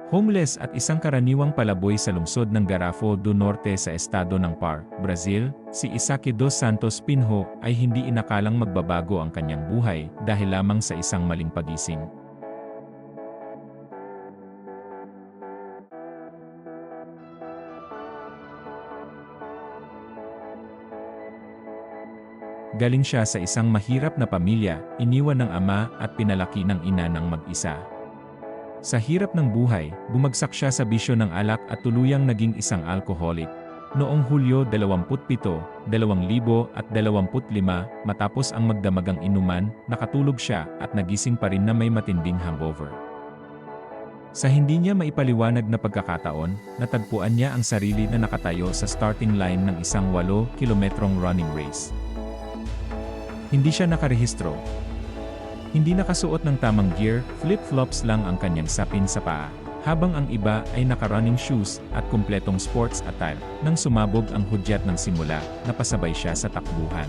Homeless at isang karaniwang palaboy sa lungsod ng Garafo do Norte sa estado ng Par, Brazil, si Isaki dos Santos Pinho ay hindi inakalang magbabago ang kanyang buhay dahil lamang sa isang maling pagising. Galing siya sa isang mahirap na pamilya, iniwan ng ama at pinalaki ng ina ng mag-isa. Sa hirap ng buhay, bumagsak siya sa bisyo ng alak at tuluyang naging isang alcoholic. Noong Hulyo 27, 2025, matapos ang magdamagang inuman, nakatulog siya at nagising pa rin na may matinding hangover. Sa hindi niya maipaliwanag na pagkakataon, natagpuan niya ang sarili na nakatayo sa starting line ng isang 8 kilometrong running race. Hindi siya nakarehistro. Hindi nakasuot ng tamang gear, flip-flops lang ang kanyang sapin sa paa, habang ang iba ay naka-running shoes at kumpletong sports attire. Nang sumabog ang hudyat ng simula, napasabay siya sa takbuhan.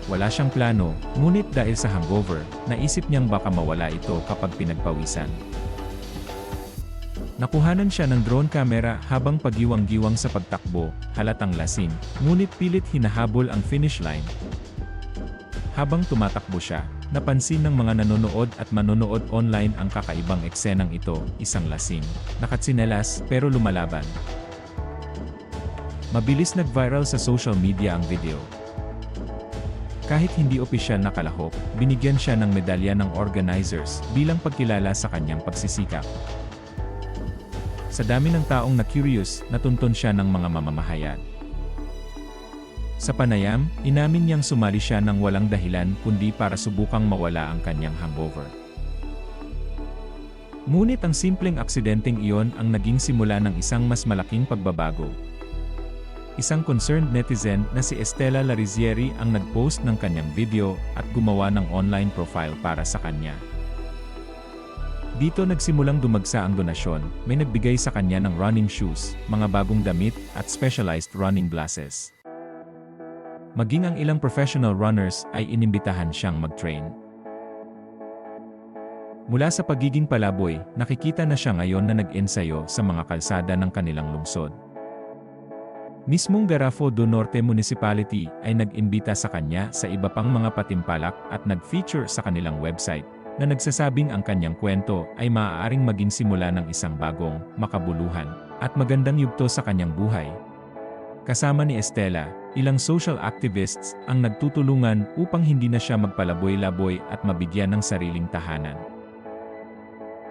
Wala siyang plano, ngunit dahil sa hangover, naisip niyang baka mawala ito kapag pinagpawisan. Nakuhanan siya ng drone camera habang pagiwang-giwang sa pagtakbo, halatang lasing, ngunit pilit hinahabol ang finish line. Habang tumatakbo siya, napansin ng mga nanonood at manonood online ang kakaibang eksenang ito, isang lasing, nakatsinelas pero lumalaban. Mabilis nag-viral sa social media ang video. Kahit hindi opisyal na kalahok, binigyan siya ng medalya ng organizers bilang pagkilala sa kanyang pagsisikap. Sa dami ng taong na-curious, natuntun siya ng mga mamamahayag. Sa panayam, inamin niyang sumali siya ng walang dahilan kundi para subukang mawala ang kanyang hangover. Ngunit ang simpleng aksidenteng iyon ang naging simula ng isang mas malaking pagbabago. Isang concerned netizen na si Estela Larizieri ang nag-post ng kanyang video at gumawa ng online profile para sa kanya. Dito nagsimulang dumagsa ang donasyon, may nagbigay sa kanya ng running shoes, mga bagong damit, at specialized running glasses. Maging ang ilang professional runners ay inimbitahan siyang mag-train. Mula sa pagiging palaboy, nakikita na siya ngayon na nag-ensayo sa mga kalsada ng kanilang lungsod. Mismong Garafo do Norte Municipality ay nag-imbita sa kanya sa iba pang mga patimpalak at nag-feature sa kanilang website, na nagsasabing ang kanyang kwento ay maaaring maging simula ng isang bagong, makabuluhan, at magandang yugto sa kanyang buhay. Kasama ni Estela, ilang social activists ang nagtutulungan upang hindi na siya magpalaboy-laboy at mabigyan ng sariling tahanan.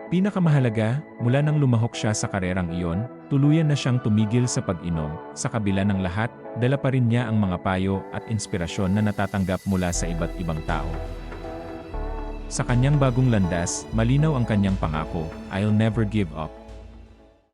Pinakamahalaga, mula nang lumahok siya sa karerang iyon, tuluyan na siyang tumigil sa pag-inom. Sa kabila ng lahat, dala pa rin niya ang mga payo at inspirasyon na natatanggap mula sa iba't ibang tao. Sa kanyang bagong landas, malinaw ang kanyang pangako, I'll never give up.